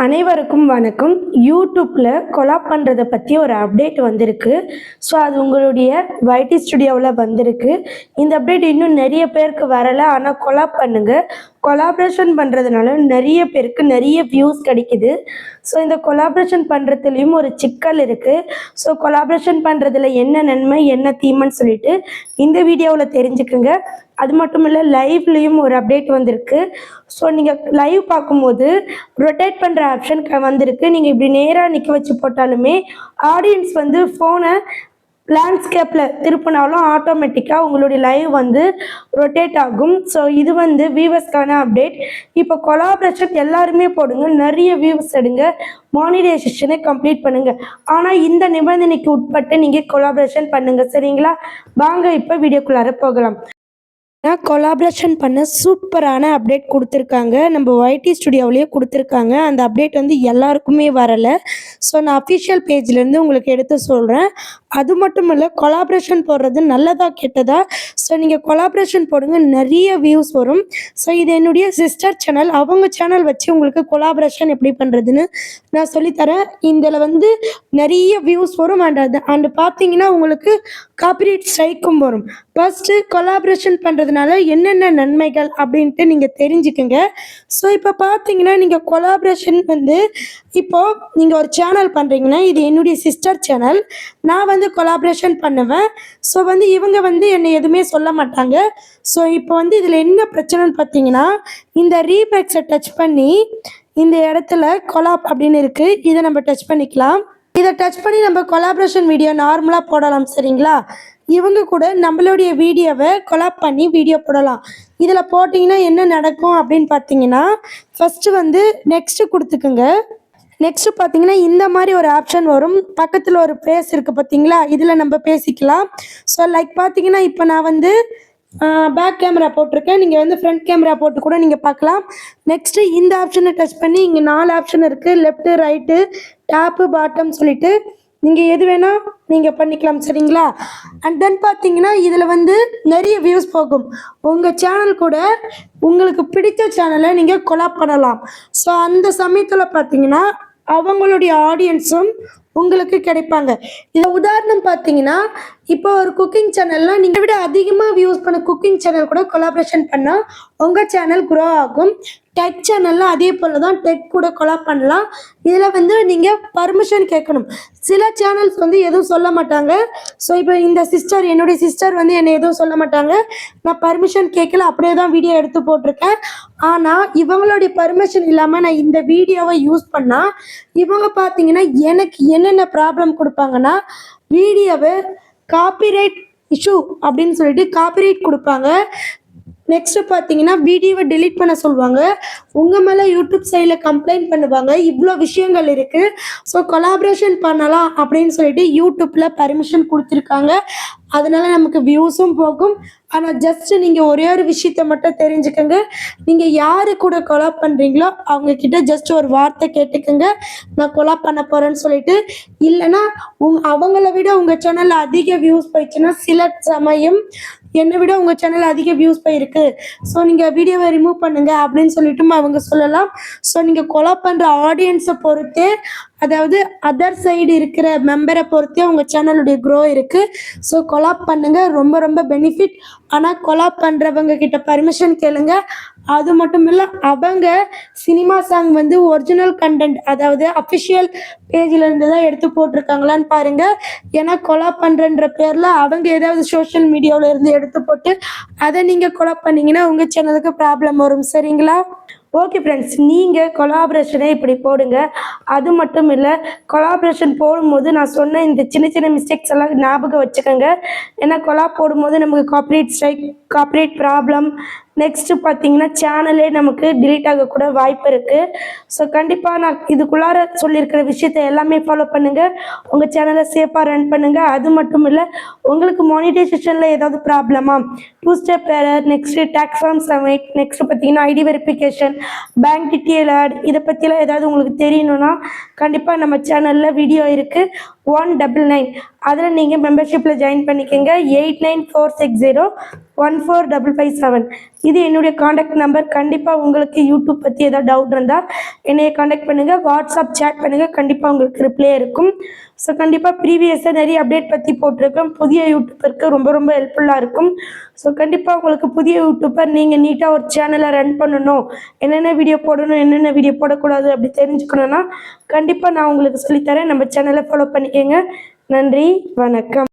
அனைவருக்கும் வணக்கம். யூடியூப்பில் கொலாப் பண்ணுறதை பற்றி ஒரு அப்டேட் வந்திருக்கு. ஸோ அது உங்களுடைய வைடி ஸ்டுடியோவில் வந்திருக்கு. இந்த அப்டேட் இன்னும் நிறைய பேருக்கு வரலை. ஆனால் கொலாப் பண்ணுங்கள். கொலாப்ரேஷன் பண்ணுறதுனால நிறைய பேருக்கு நிறைய வியூஸ் கிடைக்குது. ஸோ இந்த கொலாப்ரேஷன் பண்ணுறதுலேயும் ஒரு சிக்கல் இருக்குது. ஸோ கொலாப்ரேஷன் பண்ணுறதுல என்ன நன்மை என்ன தீமைன்னு சொல்லிட்டு இந்த வீடியோவில் தெரிஞ்சுக்குங்க. அது மட்டும் இல்லை, லைவ்லேயும் ஒரு அப்டேட் வந்திருக்கு. ஸோ நீங்கள் லைவ் பார்க்கும்போது ரொட்டேட் பண்ணுற ஆப்ஷன் வந்திருக்கு. நீங்கள் இப்படி நேராக நிற்க வச்சு போட்டாலுமே ஆடியன்ஸ் வந்து ஃபோனை லேண்ட்ஸ்கேப்பில் திருப்பினாலும் ஆட்டோமேட்டிக்காக உங்களுடைய லைவ் வந்து ரொட்டேட் ஆகும். ஸோ இது வந்து வியூவர்ஸ்க்கான அப்டேட். இப்போ கொலாபரேஷன் எல்லாருமே போடுங்க, நிறைய வியூஸ் எடுங்க, மானிடைசேஷனை கம்ப்ளீட் பண்ணுங்கள். ஆனால் இந்த நிபந்தனைக்கு உட்பட்டு நீங்கள் கொலாபரேஷன் பண்ணுங்கள், சரிங்களா? வாங்க இப்போ வீடியோக்குள்ளார போகலாம். கொலாபரேஷன் பண்ண சூப்பரான அப்டேட் கொடுத்துருக்காங்க. நம்ம வைடி ஸ்டுடியோவிலேயே கொடுத்துருக்காங்க. அந்த அப்டேட் வந்து எல்லாருக்குமே வரலை. ஸோ நான் அஃபிஷியல் பேஜ்லேருந்து உங்களுக்கு எடுத்து சொல்கிறேன். அது மட்டும் இல்லை, கொலாபரேஷன் போடுறது நல்லதா கெட்டதா? ஸோ நீங்கள் கொலாபரேஷன் போடுங்க, நிறைய வியூஸ் வரும். ஸோ இது என்னுடைய சிஸ்டர் சேனல். அவங்க சேனல் வச்சு உங்களுக்கு கொலாபரேஷன் எப்படி பண்ணுறதுன்னு நான் சொல்லித்தரேன். இதில் வந்து நிறைய வியூஸ் வரும். அண்ட் பார்த்தீங்கன்னா உங்களுக்கு காப்பிரைட் ஸ்ட்ரைக்கும் வரும். ஃபஸ்ட்டு கொலாபரேஷன் பண்ணுறதுனால என்னென்ன நன்மைகள் அப்படின்ட்டு நீங்கள் தெரிஞ்சுக்குங்க. ஸோ இப்போ பார்த்தீங்கன்னா நீங்கள் கொலாபரேஷன் வந்து இப்போது நீங்கள் ஒரு சேனல் பண்ணுறீங்கன்னா, இது என்னுடைய சிஸ்டர் சேனல், நான் வந்து கொலாபரேஷன் பண்ணுவேன். ஸோ வந்து இவங்க வந்து என்னை எதுவுமே சொல்ல மாட்டாங்க. ஸோ இப்போ வந்து இதில் என்ன பிரச்சனைன்னு பார்த்தீங்கன்னா, இந்த ரீபேக்ஸை டச் பண்ணி இந்த இடத்துல கொலாப் அப்படின்னு இருக்குது, இதை நம்ம டச் பண்ணிக்கலாம். இதை டச் பண்ணி நம்ம கொலாபரேஷன் வீடியோ நார்மலாக போடலாம், சரிங்களா? இவங்க கூட நம்மளுடைய வீடியோவை கொலாப் பண்ணி வீடியோ போடலாம். இதில் போட்டிங்கன்னா என்ன நடக்கும் அப்படின்னு பார்த்தீங்கன்னா, ஃபஸ்ட்டு வந்து நெக்ஸ்ட்டு கொடுத்துக்குங்க. நெக்ஸ்ட்டு பார்த்தீங்கன்னா இந்த மாதிரி ஒரு ஆப்ஷன் வரும். பக்கத்தில் ஒரு ப்ளேஸ் இருக்குது பார்த்தீங்களா, இதில் நம்ம பேசிக்கலாம். ஸோ லைக் பார்த்தீங்கன்னா இப்போ நான் வந்து பேக் கேமரா போட்டிருக்கேன். நீங்கள் வந்து ஃப்ரண்ட் கேமரா போட்டு கூட நீங்கள் பார்க்கலாம். நெக்ஸ்ட்டு இந்த ஆப்ஷனை டச் பண்ணி இங்கே 4 ஆப்ஷன் இருக்குது, லெஃப்ட்டு ரைட்டு டாப்பு பாட்டம் சொல்லிட்டு நீங்கள் எது வேணால் நீங்கள் பண்ணிக்கலாம், சரிங்களா? அண்ட் தென் பார்த்தீங்கன்னா இதில் வந்து நிறைய வியூஸ் போகும். உங்கள் சேனல் கூட உங்களுக்கு பிடித்த சேனலை நீங்கள் கொலாப் பண்ணலாம். ஸோ அந்த சமயத்தில் பார்த்தீங்கன்னா அவங்களுடைய ஆடியன்ஸும் உங்களுக்கு கிடைப்பாங்க. இதில் உதாரணம் பார்த்தீங்கன்னா, இப்போ ஒரு குக்கிங் சேனல்லாம் நீங்கள் விட அதிகமாக வியூஸ் பண்ண குக்கிங் சேனல் கூட கொலாபரேஷன் பண்ணால் உங்கள் சேனல் க்ரோ ஆகும். டெக் சேனல்லாம் அதே போல் தான், டெக் கூட கொலாப் பண்ணலாம். இதில் வந்து நீங்கள் பர்மிஷன் கேட்கணும். சில சேனல்ஸ் வந்து எதுவும் சொல்ல மாட்டாங்க. ஸோ இப்போ இந்த சிஸ்டர், என்னுடைய சிஸ்டர் வந்து என்னை எதுவும் சொல்ல மாட்டாங்க. நான் பர்மிஷன் கேட்கல, அப்படியே தான் வீடியோ எடுத்து போட்டிருக்கேன். ஆனால் இவங்களுடைய பர்மிஷன் இல்லாமல் நான் இந்த வீடியோவை யூஸ் பண்ணால் இவங்க பார்த்தீங்கன்னா எனக்கு என்னென்ன ப்ராப்ளம் கொடுப்பாங்கன்னா, வீடியோவை காப்பிரைட் இஷ்யூ அப்படின்னு சொல்லிட்டு காப்பிரைட் கொடுப்பாங்க. நெக்ஸ்ட்டு பார்த்தீங்கன்னா வீடியோவை டெலீட் பண்ண சொல்லுவாங்க. உங்கள் மேலே யூடியூப் சைடில் கம்ப்ளைண்ட் பண்ணுவாங்க. இவ்வளோ விஷயங்கள் இருக்குது. ஸோ கொலாபரேஷன் பண்ணலாம் அப்படின்னு சொல்லிட்டு யூடியூப்பில் பர்மிஷன் கொடுத்துருக்காங்க. அதனால் நமக்கு வியூஸும் போகும். ஆனால் ஜஸ்ட்டு நீங்கள் ஒரே ஒரு விஷயத்த மட்டும் தெரிஞ்சுக்கோங்க. நீங்கள் யாரு கூட கொலாப் பண்ணுறீங்களோ அவங்கக்கிட்ட ஜஸ்ட் ஒரு வார்த்தை கேட்டுக்கோங்க, நான் கொலாப் பண்ண போகிறேன்னு சொல்லிட்டு. இல்லைன்னா அவங்கள விட உங்கள் சேனலில் அதிக வியூஸ் போயிடுச்சுன்னா, சில சமயம் என்னை விட உங்கள் சேனல் அதிக வியூஸ் போயிருக்கு, ஸோ நீங்கள் வீடியோவை ரிமூவ் பண்ணுங்கள் அப்படின்னு சொல்லிட்டு அவங்க சொல்லலாம். ஸோ நீங்கள் கொலாப் பண்ணுற ஆடியன்ஸை பொறுத்தே, அதாவது அதர் சைடு இருக்கிற மெம்பரை பொறுத்தே உங்கள் சேனலுடைய க்ரோ இருக்குது. ஸோ கொலாப் பண்ணுங்கள், ரொம்ப ரொம்ப பெனிஃபிட். ஆனால் கொலாப் பண்ணுறவங்க கிட்ட பர்மிஷன் கேளுங்க. அது மட்டும் இல்லை, அவங்க சினிமா சாங் வந்து ஒரிஜினல் கண்டென்ட், அதாவது அஃபிஷியல் பேஜில் இருந்து தான் எடுத்து போட்டிருக்காங்களான்னு பாருங்கள். ஏன்னா கொலாப் பண்ணுறன்ற பேரில் அவங்க ஏதாவது சோஷியல் மீடியாவில் இருந்து எடுத்து போட்டு அதை நீங்கள் கொலாப் பண்ணிங்கன்னா உங்கள் சேனலுக்கு ப்ராப்ளம் வரும், சரிங்களா? ஓகே ஃப்ரெண்ட்ஸ், நீங்கள் கொலாபரேஷனை இப்படி போடுங்க. அது மட்டும் இல்லை, கொலாபரேஷன் போடும்போது நான் சொன்ன இந்த சின்ன சின்ன மிஸ்டேக்ஸ் எல்லாம் ஞாபகம் வச்சுக்கோங்க. ஏன்னா கொலாப் போடும்போது நமக்கு copyright strike, copyright problem, next பார்த்தீங்கன்னா சேனலே நமக்கு டிலீட் ஆகக்கூட வாய்ப்பு இருக்குது. ஸோ கண்டிப்பாக நான் இதுக்குள்ளார சொல்லியிருக்கிற விஷயத்தை எல்லாமே ஃபாலோ பண்ணுங்கள். உங்கள் சேனலை சேஃபாக ரன் பண்ணுங்கள். அது மட்டும் இல்லை, உங்களுக்கு மானிடைசேஷனில் ஏதாவது ப்ராப்ளமா, 2 step error, next tax form submit, next பார்த்தீங்கன்னா ID verification, bank detail add, இதை பற்றிலாம் ஏதாவது உங்களுக்கு தெரியணும்னா கண்டிப்பாக நம்ம சேனலில் வீடியோ இருக்குது. 8999 அதில் நீங்கள் மெம்பர்ஷிப்பில் ஜாயின் பண்ணிக்கோங்க. 8946014557 இது என்னுடைய காண்டாக்ட் நம்பர். கண்டிப்பாக உங்களுக்கு யூடியூப் பற்றி ஏதாவது டவுட் இருந்தால் என்னைய காண்டாக்ட் பண்ணுங்கள், வாட்ஸ்அப் சேட் பண்ணுங்கள், கண்டிப்பாக உங்களுக்கு ரிப்ளை இருக்கும். ஸோ கண்டிப்பாக ப்ரீவியஸாக நிறைய அப்டேட் பற்றி போட்டிருக்கேன். புதிய யூடியூப்பருக்கு ரொம்ப ரொம்ப ஹெல்ப்ஃபுல்லாக இருக்கும். ஸோ கண்டிப்பாக உங்களுக்கு புதிய யூடியூப்பர் நீங்கள் நீட்டாக ஒரு சேனலை ரன் பண்ணணும், என்னென்ன வீடியோ போடணும் என்னென்ன வீடியோ போடக்கூடாது அப்படி தெரிஞ்சுக்கணுன்னா கண்டிப்பாக நான் உங்களுக்கு சொல்லித்தரேன். நம்ம சேனலை ஃபாலோ பண்ணிக்கோங்க. நன்றி, வணக்கம்.